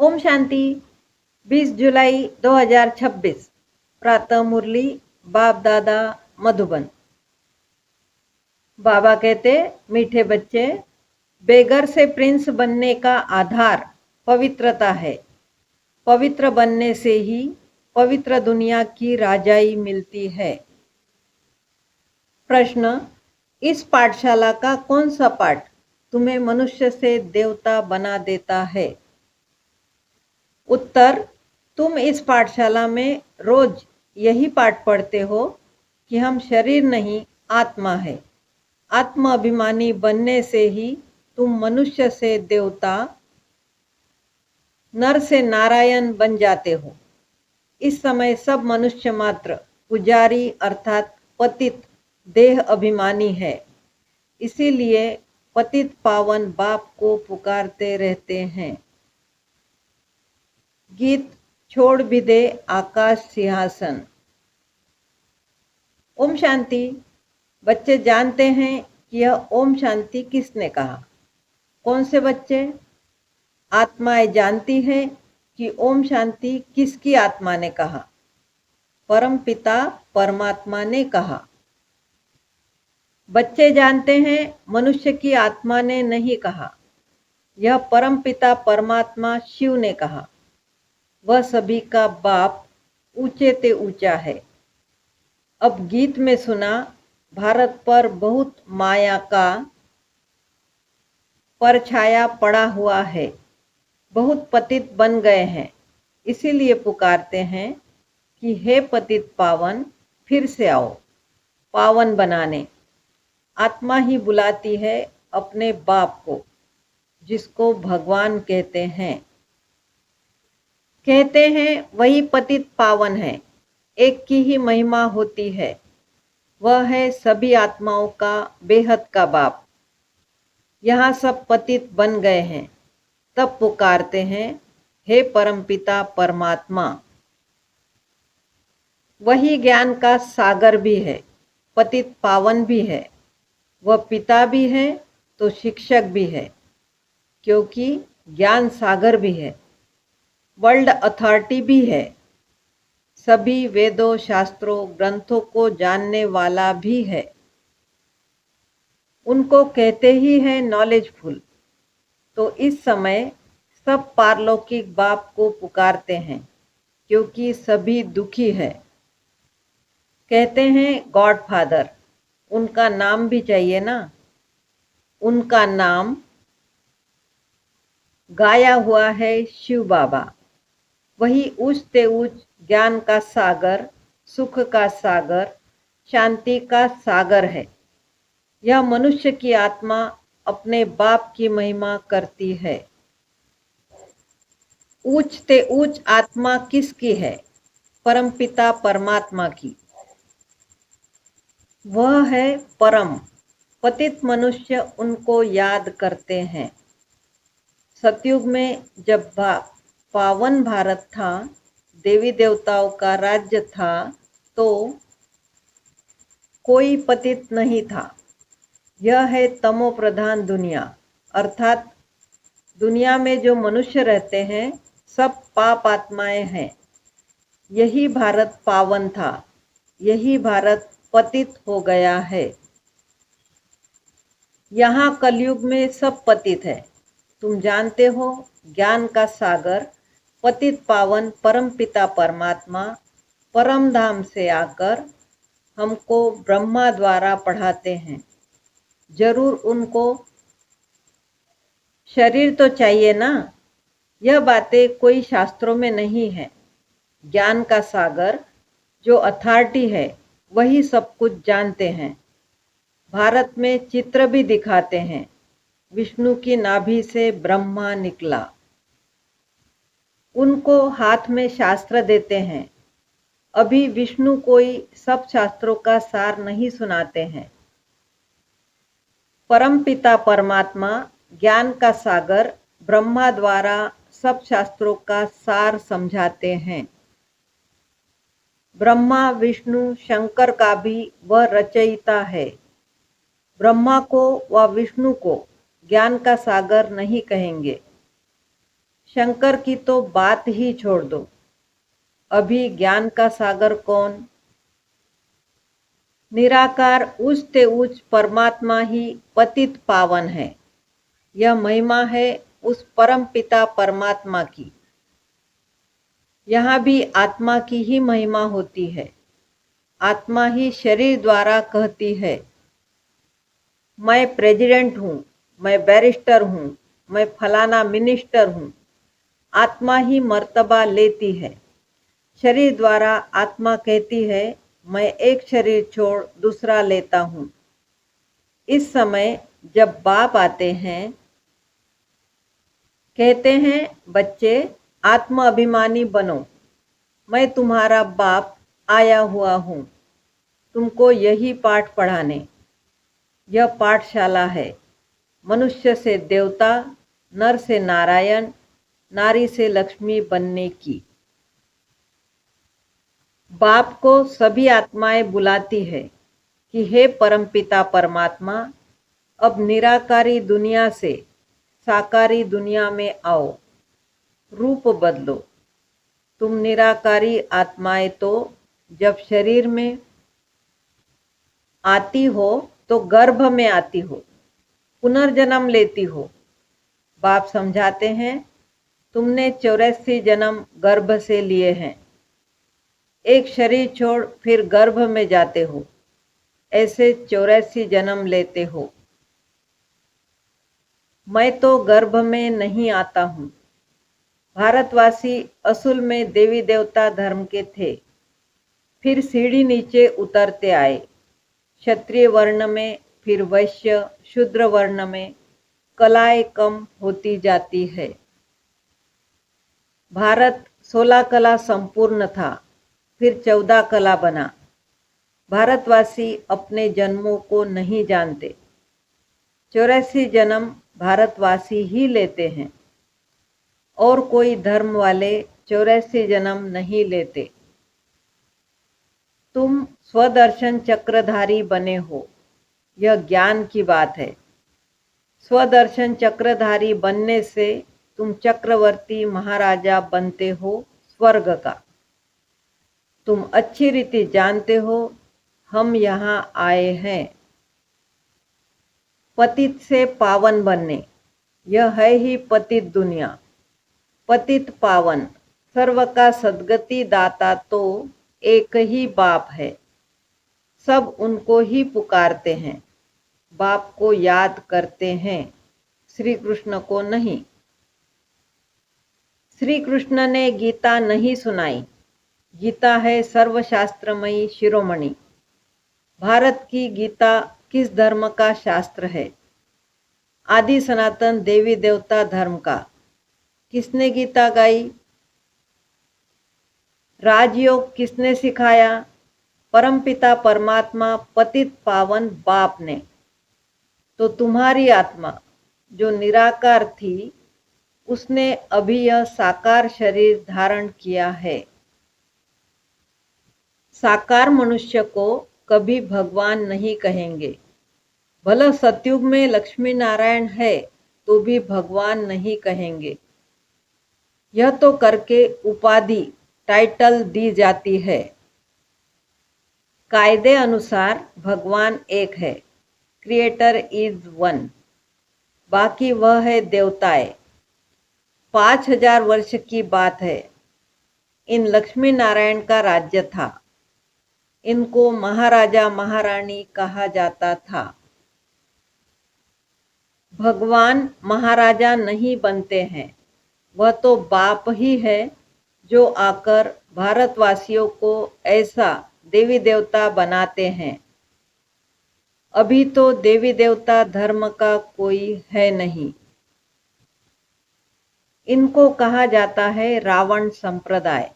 ओम शांति। 20 जुलाई 2026 प्रातः मुरली बाप दादा मधुबन। बाबा कहते, मीठे बच्चे, बेगर से प्रिंस बनने का आधार पवित्रता है। पवित्र बनने से ही पवित्र दुनिया की राजाई मिलती है। प्रश्न, इस पाठशाला का कौन सा पाठ तुम्हें मनुष्य से देवता बना देता है? उत्तर, तुम इस पाठशाला में रोज यही पाठ पढ़ते हो कि हम शरीर नहीं आत्मा है। आत्म अभिमानी बनने से ही तुम मनुष्य से देवता, नर से नारायण बन जाते हो। इस समय सब मनुष्य मात्र पुजारी अर्थात पतित देह अभिमानी है। इसीलिए पतित पावन बाप को पुकारते रहते हैं। गीत छोड़ भी दे आकाश सिंहासन। ओम शांति। बच्चे जानते हैं कि यह ओम शांति किसने कहा? कौन से बच्चे? आत्माएं जानती हैं कि ओम शांति किसकी आत्मा ने कहा? परम पिता परमात्मा ने कहा। बच्चे जानते हैं मनुष्य की आत्मा ने नहीं कहा, यह परम पिता परमात्मा शिव ने कहा। वह सभी का बाप ऊंचे ते ऊंचा है। अब गीत में सुना, भारत पर बहुत माया का परछाया पड़ा हुआ है। बहुत पतित बन गए हैं। इसीलिए पुकारते हैं कि हे पतित पावन, फिर से आओ पावन बनाने। आत्मा ही बुलाती है अपने बाप को, जिसको भगवान कहते हैं। कहते हैं वही पतित पावन है, एक की ही महिमा होती है। वह है सभी आत्माओं का बेहद का बाप। यहाँ सब पतित बन गए हैं, तब पुकारते हैं हे परमपिता परमात्मा। वही ज्ञान का सागर भी है, पतित पावन भी है। वह पिता भी है तो शिक्षक भी है, क्योंकि ज्ञान सागर भी है। वर्ल्ड अथॉरिटी भी है। सभी वेदों शास्त्रों ग्रंथों को जानने वाला भी है। उनको कहते ही है नॉलेजफुल। तो इस समय सब पारलौकिक बाप को पुकारते हैं, क्योंकि सभी दुखी है। कहते हैं गॉड फादर, उनका नाम भी चाहिए ना। उनका नाम गाया हुआ है शिव बाबा। वही उच्च ते उच्च ज्ञान का सागर, सुख का सागर, शांति का सागर है। यह मनुष्य की आत्मा अपने बाप की महिमा करती है। उच्च ते उच्च आत्मा किसकी है? परमपिता परमात्मा की। वह है परम। पतित मनुष्य उनको याद करते हैं। सतयुग में जब पावन भारत था, देवी देवताओं का राज्य था, तो कोई पतित नहीं था। यह है तमो प्रधान दुनिया, अर्थात दुनिया में जो मनुष्य रहते हैं सब पाप आत्माएं हैं। यही भारत पावन था, यही भारत पतित हो गया है। यहाँ कलयुग में सब पतित है। तुम जानते हो, ज्ञान का सागर पतित पावन परम पिता परमात्मा परम धाम से आकर हमको ब्रह्मा द्वारा पढ़ाते हैं। जरूर उनको शरीर तो चाहिए ना। यह बातें कोई शास्त्रों में नहीं है। ज्ञान का सागर जो अथॉरिटी है वही सब कुछ जानते हैं। भारत में चित्र भी दिखाते हैं। विष्णु की नाभि से ब्रह्मा निकला। उनको हाथ में शास्त्र देते हैं। अभी विष्णु कोई सब शास्त्रों का सार नहीं सुनाते हैं। परम पिता परमात्मा ज्ञान का सागर ब्रह्मा द्वारा सब शास्त्रों का सार समझाते हैं। ब्रह्मा विष्णु शंकर का भी वह रचयिता है। ब्रह्मा को व विष्णु को ज्ञान का सागर नहीं कहेंगे। शंकर की तो बात ही छोड़ दो। अभी ज्ञान का सागर कौन? निराकार उच्च से उच्च परमात्मा ही पतित पावन है। यह महिमा है उस परम पिता परमात्मा की। यहाँ भी आत्मा की ही महिमा होती है। आत्मा ही शरीर द्वारा कहती है, मैं प्रेसिडेंट हूँ, मैं बैरिस्टर हूँ, मैं फलाना मिनिस्टर हूँ। आत्मा ही मर्तबा लेती है। शरीर द्वारा आत्मा कहती है, मैं एक शरीर छोड़ दूसरा लेता हूँ। इस समय जब बाप आते हैं, कहते हैं, बच्चे आत्म अभिमानी बनो, मैं तुम्हारा बाप आया हुआ हूँ, तुमको यही पाठ पढ़ाने। यह पाठशाला है मनुष्य से देवता, नर से नारायण, नारी से लक्ष्मी बनने की। बाप को सभी आत्माएं बुलाती है कि हे परमपिता परमात्मा, अब निराकारी दुनिया से साकारी दुनिया में आओ, रूप बदलो। तुम निराकारी आत्माएं तो जब शरीर में आती हो तो गर्भ में आती हो, पुनर्जन्म लेती हो। बाप समझाते हैं, तुमने 84 जन्म गर्भ से लिए हैं। एक शरीर छोड़ फिर गर्भ में जाते हो, ऐसे 84 जन्म लेते हो। मैं तो गर्भ में नहीं आता हूँ। भारतवासी असल में देवी देवता धर्म के थे, फिर सीढ़ी नीचे उतरते आए। क्षत्रिय वर्ण में, फिर वैश्य, शूद्र वर्ण में कलाएं कम होती जाती है। भारत 16 कला संपूर्ण था, फिर 14 कला बना। भारतवासी अपने जन्मों को नहीं जानते। 84 जन्म भारतवासी ही लेते हैं और कोई धर्म वाले 84 जन्म नहीं लेते। तुम स्वदर्शन चक्रधारी बने हो, यह ज्ञान की बात है। स्वदर्शन चक्रधारी बनने से तुम चक्रवर्ती महाराजा बनते हो स्वर्ग का। तुम अच्छी रीति जानते हो, हम यहाँ आए हैं पतित से पावन बनने। यह है ही पतित दुनिया। पतित पावन सर्व का सद्गति दाता तो एक ही बाप है। सब उनको ही पुकारते हैं, बाप को याद करते हैं, श्री कृष्ण को नहीं। श्री कृष्ण ने गीता नहीं सुनाई। गीता है सर्वशास्त्रमयी शिरोमणि। भारत की गीता किस धर्म का शास्त्र है? आदि सनातन देवी देवता धर्म का। किसने गीता गाई? राजयोग किसने सिखाया? परमपिता परमात्मा पतित पावन बाप ने। तो तुम्हारी आत्मा जो निराकार थी, उसने अभी यह साकार शरीर धारण किया है। साकार मनुष्य को कभी भगवान नहीं कहेंगे। भला सतयुग में लक्ष्मी नारायण है तो भी भगवान नहीं कहेंगे। यह तो करके उपाधि टाइटल दी जाती है। कायदे अनुसार भगवान एक है, क्रिएटर इज वन, बाकी वह है देवताएं। 5000 वर्ष की बात है। इन लक्ष्मी नारायण का राज्य था। इनको महाराजा महारानी कहा जाता था। भगवान महाराजा नहीं बनते हैं, वह तो बाप ही है जो आकर भारतवासियों को ऐसा देवी देवता बनाते हैं। अभी तो देवी देवता धर्म का कोई है नहीं। इनको कहा जाता है रावण संप्रदाय,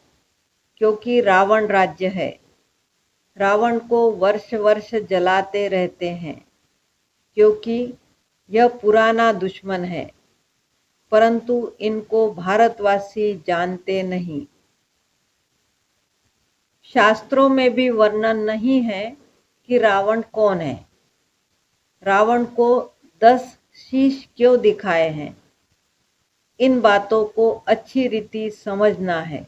क्योंकि रावण राज्य है। रावण को वर्ष वर्ष जलाते रहते हैं, क्योंकि यह पुराना दुश्मन है। परंतु इनको भारतवासी जानते नहीं। शास्त्रों में भी वर्णन नहीं है कि रावण कौन है। रावण को 10 शीश क्यों दिखाए हैं? इन बातों को अच्छी रीति समझना है।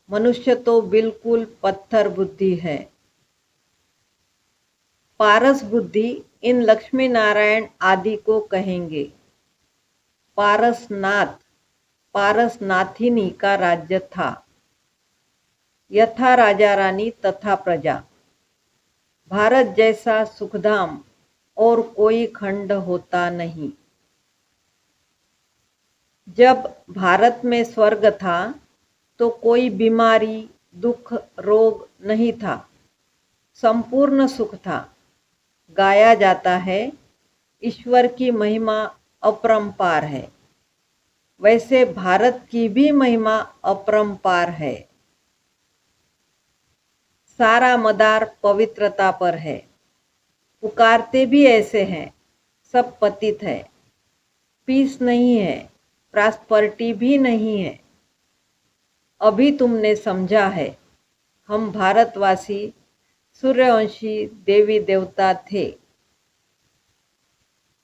मनुष्य तो बिल्कुल पत्थर बुद्धि है। पारस बुद्धि इन लक्ष्मी नारायण आदि को कहेंगे। पारसनाथ, पारसनाथिनी का राज्य था। यथा राजा रानी तथा प्रजा। भारत जैसा सुखधाम और कोई खंड होता नहीं। जब भारत में स्वर्ग था तो कोई बीमारी, दुख, रोग नहीं था। संपूर्ण सुख था। गाया जाता है, ईश्वर की महिमा अपरंपार है। वैसे भारत की भी महिमा अपरंपार है। सारा मदार पवित्रता पर है। पुकारते भी ऐसे हैं, सब पतित है। पीस नहीं है, प्रॉस्पेरिटी भी नहीं है। अभी तुमने समझा है, हम भारतवासी सूर्यवंशी देवी देवता थे,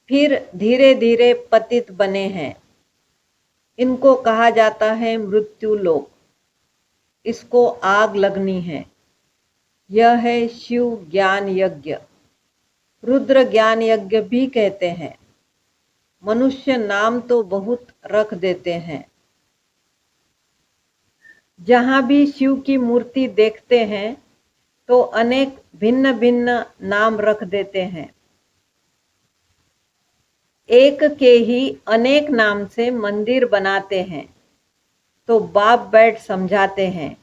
फिर धीरे धीरे पतित बने हैं। इनको कहा जाता है मृत्यु लोक। इसको आग लगनी है। यह है शिव ज्ञान यज्ञ, रुद्र ज्ञान यज्ञ भी कहते हैं। मनुष्य नाम तो बहुत रख देते हैं। जहाँ भी शिव की मूर्ति देखते हैं तो अनेक भिन्न भिन्न नाम रख देते हैं। एक के ही अनेक नाम से मंदिर बनाते हैं तो बाप बैठ समझाते हैं,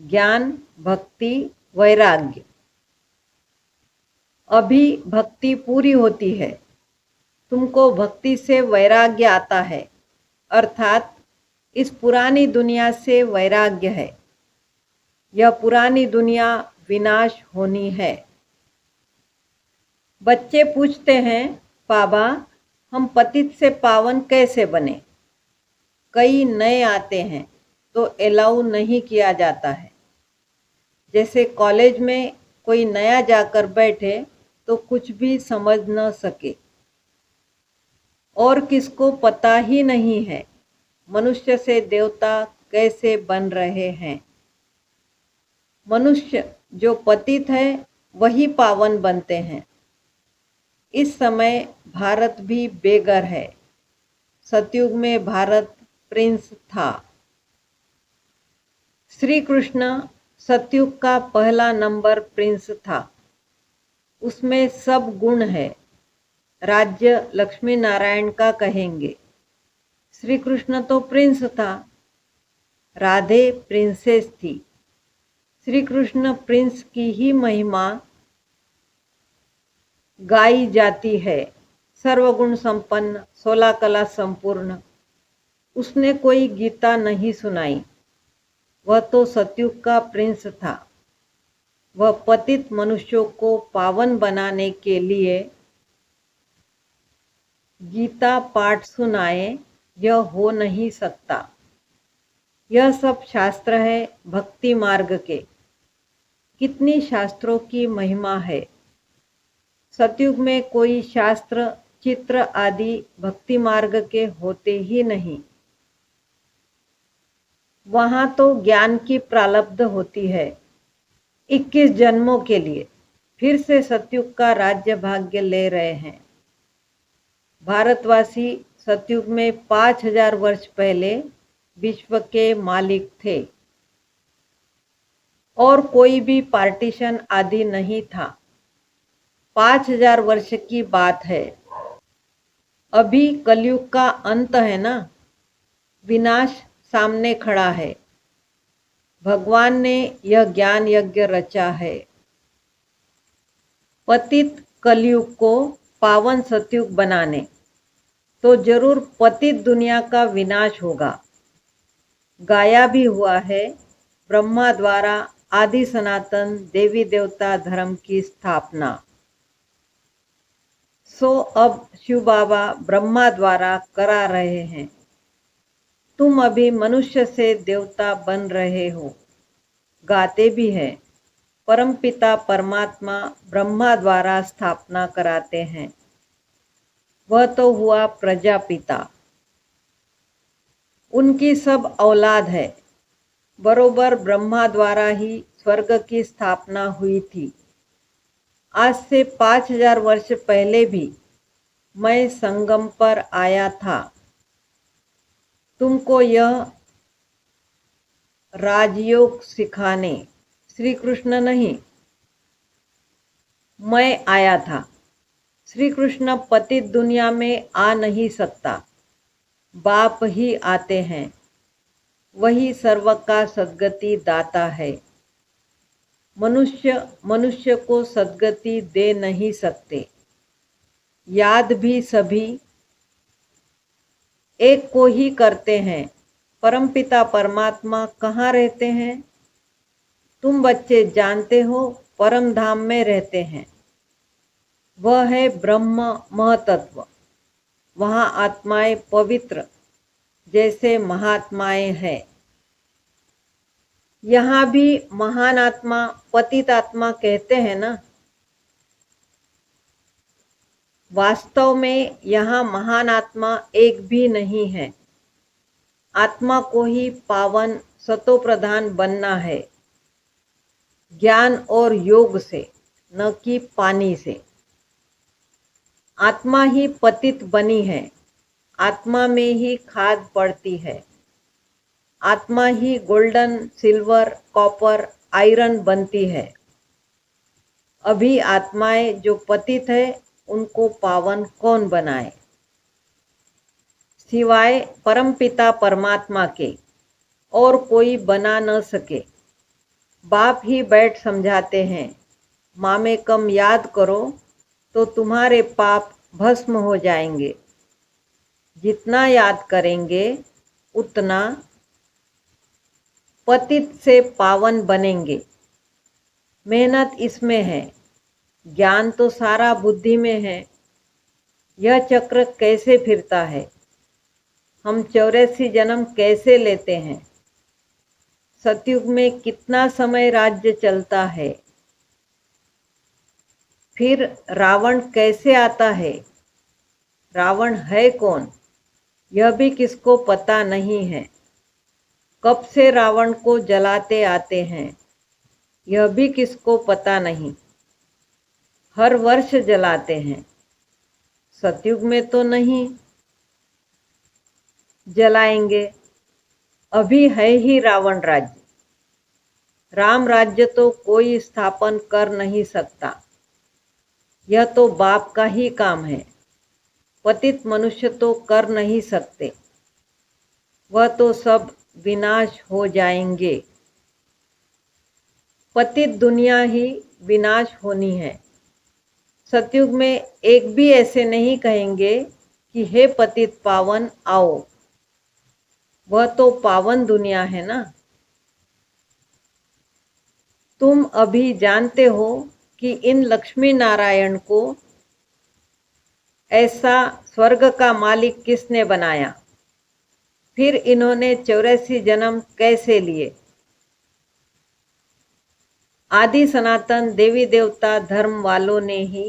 ज्ञान, भक्ति, वैराग्य। अभी भक्ति पूरी होती है, तुमको भक्ति से वैराग्य आता है, अर्थात इस पुरानी दुनिया से वैराग्य है। यह पुरानी दुनिया विनाश होनी है। बच्चे पूछते हैं, बाबा हम पतित से पावन कैसे बने? कई नए आते हैं तो अलाउ नहीं किया जाता है। जैसे कॉलेज में कोई नया जाकर बैठे तो कुछ भी समझ न सके और किसको पता ही नहीं है मनुष्य से देवता कैसे बन रहे हैं। मनुष्य जो पतित है वही पावन बनते हैं। इस समय भारत भी बेघर है। सतयुग में भारत प्रिंस था। श्री कृष्ण सतयुग का पहला नंबर प्रिंस था। उसमें सब गुण है। राज्य लक्ष्मी नारायण का कहेंगे। श्री कृष्ण तो प्रिंस था। राधे प्रिंसेस थी। श्री कृष्ण प्रिंस की ही महिमा गाई जाती है। सर्वगुण संपन्न, 16 कला संपूर्ण। उसने कोई गीता नहीं सुनाई। वह तो सतयुग का प्रिंस था। वह पतित मनुष्यों को पावन बनाने के लिए गीता पाठ सुनाए, यह हो नहीं सकता। यह सब शास्त्र है भक्ति मार्ग के। कितनी शास्त्रों की महिमा है। सतयुग में कोई शास्त्र, चित्र आदि भक्ति मार्ग के होते ही नहीं। वहाँ तो ज्ञान की प्रारब्ध होती है 21 जन्मों के लिए। फिर से सतयुग का राज्य भाग्य ले रहे हैं। भारतवासी सतयुग में 5000 वर्ष पहले विश्व के मालिक थे और कोई भी पार्टीशन आदि नहीं था। 5000 वर्ष की बात है। अभी कलयुग का अंत है ना, विनाश सामने खड़ा है। भगवान ने यह ज्ञान यज्ञ रचा है। पतित कलयुग को पावन सतयुग बनाने तो जरूर पतित दुनिया का विनाश होगा। गाया भी हुआ है, ब्रह्मा द्वारा आदि सनातन देवी देवता धर्म की स्थापना। सो अब शिव बाबा ब्रह्मा द्वारा करा रहे हैं। तुम अभी मनुष्य से देवता बन रहे हो। गाते भी है, परमपिता परमात्मा ब्रह्मा द्वारा स्थापना कराते हैं। वह तो हुआ प्रजापिता। उनकी सब औलाद है। बरोबर ब्रह्मा द्वारा ही स्वर्ग की स्थापना हुई थी। आज से 5000 वर्ष पहले भी मैं संगम पर आया था। तुमको यह राजयोग सिखाने। श्री कृष्ण नहीं, मैं आया था। श्री कृष्ण पतित दुनिया में आ नहीं सकता, बाप ही आते हैं। वही सर्व का सद्गति दाता है। मनुष्य मनुष्य को सद्गति दे नहीं सकते। याद भी सभी एक को ही करते हैं। परमपिता परमात्मा कहाँ रहते हैं? तुम बच्चे जानते हो, परम धाम में रहते हैं। वह है ब्रह्म महतत्व। वहाँ आत्माएं पवित्र जैसे महात्माएं हैं। यहाँ भी महान आत्मा पतित आत्मा कहते हैं ना। वास्तव में यहाँ महान आत्मा एक भी नहीं है। आत्मा को ही पावन सतो प्रधान बनना है, ज्ञान और योग से, न कि पानी से। आत्मा ही पतित बनी है। आत्मा में ही खाद पड़ती है। आत्मा ही गोल्डन, सिल्वर, कॉपर, आयरन बनती है। अभी आत्माएं जो पतित है, उनको पावन कौन बनाए? सिवाय परमपिता परमात्मा के और कोई बना न सके। बाप ही बैठ समझाते हैं, मामे कम याद करो तो तुम्हारे पाप भस्म हो जाएंगे। जितना याद करेंगे उतना पतित से पावन बनेंगे। मेहनत इसमें है, ज्ञान तो सारा बुद्धि में है। यह चक्र कैसे फिरता है? हम 84 जन्म कैसे लेते हैं? सतयुग में कितना समय राज्य चलता है? फिर रावण कैसे आता है? रावण है कौन? यह भी किसको पता नहीं है। कब से रावण को जलाते आते हैं, यह भी किसको पता नहीं। हर वर्ष जलाते हैं। सतयुग में तो नहीं जलाएंगे। अभी है ही रावण राज्य। राम राज्य तो कोई स्थापन कर नहीं सकता। यह तो बाप का ही काम है। पतित मनुष्य तो कर नहीं सकते। वह तो सब विनाश हो जाएंगे। पतित दुनिया ही विनाश होनी है। सतयुग में एक भी ऐसे नहीं कहेंगे कि हे पतित पावन आओ। वह तो पावन दुनिया है ना। तुम अभी जानते हो कि इन लक्ष्मी नारायण को ऐसा स्वर्ग का मालिक किसने बनाया? फिर इन्होंने 84 जन्म कैसे लिए? आदि सनातन देवी देवता धर्म वालों ने ही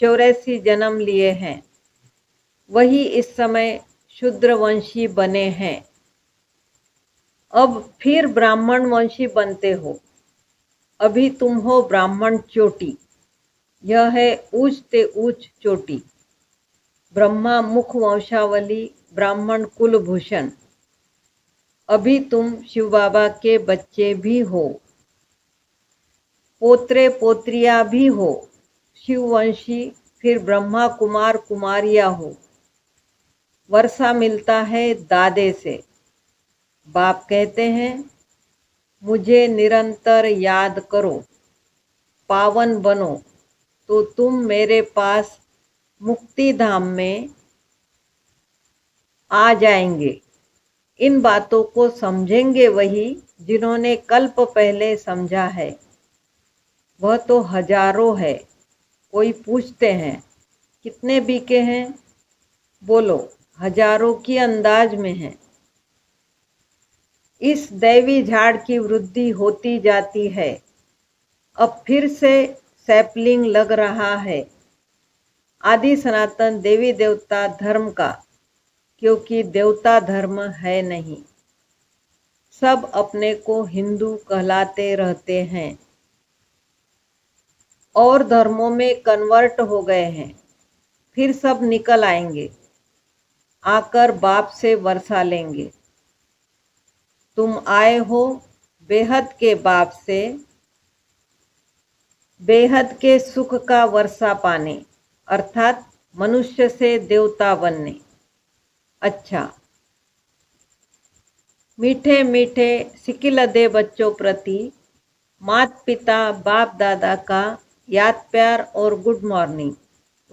84 जन्म लिए हैं। वही इस समय शूद्रवंशी बने हैं। अब फिर ब्राह्मण वंशी बनते हो। अभी तुम हो ब्राह्मण चोटी। यह है ऊंच ते ऊंच चोटी। ब्रह्मा मुख वंशावली, ब्राह्मण कुलभूषण। अभी तुम शिव बाबा के बच्चे भी हो, पोत्रे पोत्रिया भी हो। शिववंशी, फिर ब्रह्मा कुमार कुमारिया हो। वर्षा मिलता है दादे से। बाप कहते हैं, मुझे निरंतर याद करो, पावन बनो, तो तुम मेरे पास मुक्ति धाम में आ जाएंगे। इन बातों को समझेंगे वही जिन्होंने कल्प पहले समझा है। वह तो हजारों है। कोई पूछते हैं कितने बीके हैं? बोलो हजारों की अंदाज में है। इस दैवी झाड़ की वृद्धि होती जाती है। अब फिर से सैपलिंग लग रहा है आदि सनातन देवी देवता धर्म का, क्योंकि देवता धर्म है नहीं। सब अपने को हिंदू कहलाते रहते हैं और धर्मों में कन्वर्ट हो गए हैं। फिर सब निकल आएंगे, आकर बाप से वर्षा लेंगे। तुम आए हो बेहद के बाप से, बेहद के सुख का वर्षा पाने, अर्थात मनुष्य से देवता बनने। अच्छा, मीठे मीठे सिकिलदे बच्चों प्रति माता पिता बाप दादा का याद प्यार और गुड मॉर्निंग।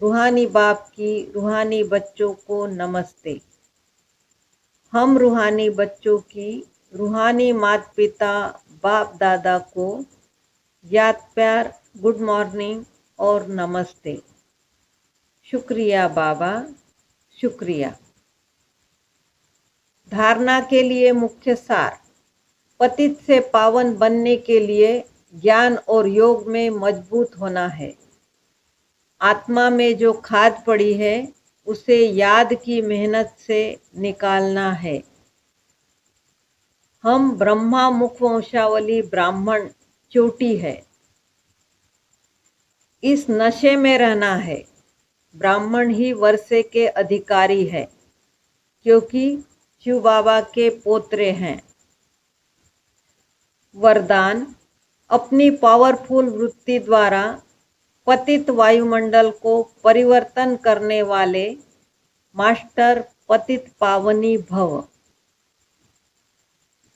रूहानी बाप की रूहानी बच्चों को नमस्ते। हम रूहानी बच्चों की रूहानी माता पिता बाप दादा को याद प्यार, गुड मॉर्निंग और नमस्ते। शुक्रिया बाबा, शुक्रिया। धारणा के लिए मुख्य सार। पतित से पावन बनने के लिए ज्ञान और योग में मजबूत होना है। आत्मा में जो खाद पड़ी है उसे याद की मेहनत से निकालना है। हम ब्रह्मा मुख वंशावली ब्राह्मण चोटी है। इस नशे में रहना है। ब्राह्मण ही वर्षे के अधिकारी है, क्योंकि शिव बाबा के पोत्रे हैं। वरदान। अपनी पावरफुल वृत्ति द्वारा पतित वायुमंडल को परिवर्तन करने वाले मास्टर पतित पावनी भव।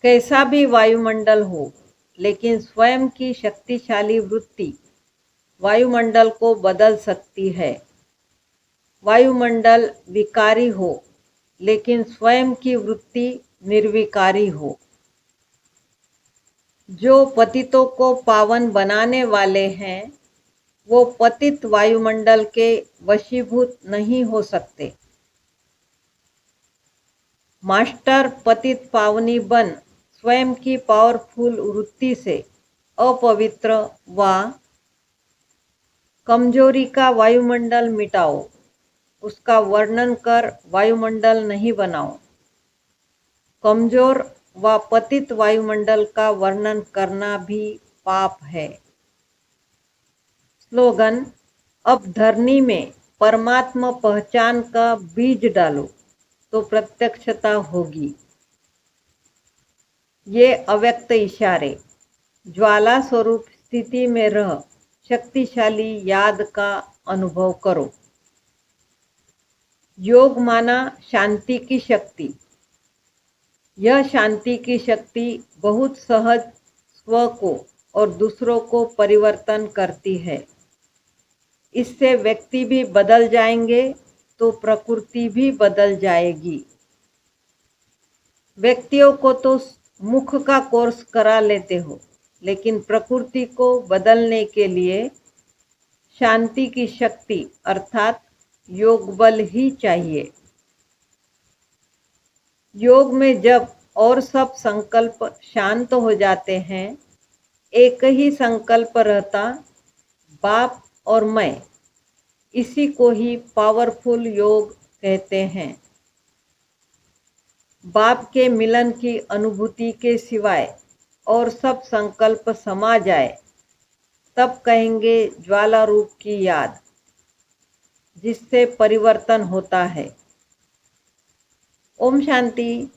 कैसा भी वायुमंडल हो, लेकिन स्वयं की शक्तिशाली वृत्ति वायुमंडल को बदल सकती है। वायुमंडल विकारी हो, लेकिन स्वयं की वृत्ति निर्विकारी हो। जो पतितों को पावन बनाने वाले हैं, वो पतित वायुमंडल के वशीभूत नहीं हो सकते। मास्टर पतित पावनी बन स्वयं की पावरफुल वृत्ति से अपवित्र व कमजोरी का वायुमंडल मिटाओ। उसका वर्णन कर वायुमंडल नहीं बनाओ। कमजोर व पतित वायुमंडल का वर्णन करना भी पाप है। स्लोगन। अब धरनी में परमात्मा पहचान का बीज डालो तो प्रत्यक्षता होगी। ये अव्यक्त इशारे। ज्वाला स्वरूप स्थिति में रह शक्तिशाली याद का अनुभव करो। योग माना शांति की शक्ति। यह शांति की शक्ति बहुत सहज स्व को और दूसरों को परिवर्तन करती है। इससे व्यक्ति भी बदल जाएंगे तो प्रकृति भी बदल जाएगी। व्यक्तियों को तो मुख का कोर्स करा लेते हो, लेकिन प्रकृति को बदलने के लिए शांति की शक्ति अर्थात योग बल ही चाहिए। योग में जब और सब संकल्प शांत हो जाते हैं, एक ही संकल्प रहता, बाप और मैं। इसी को ही पावरफुल योग कहते हैं। बाप के मिलन की अनुभूति के सिवाय और सब संकल्प समा जाए, तब कहेंगे ज्वाला रूप की याद, जिससे परिवर्तन होता है। ओम शांति।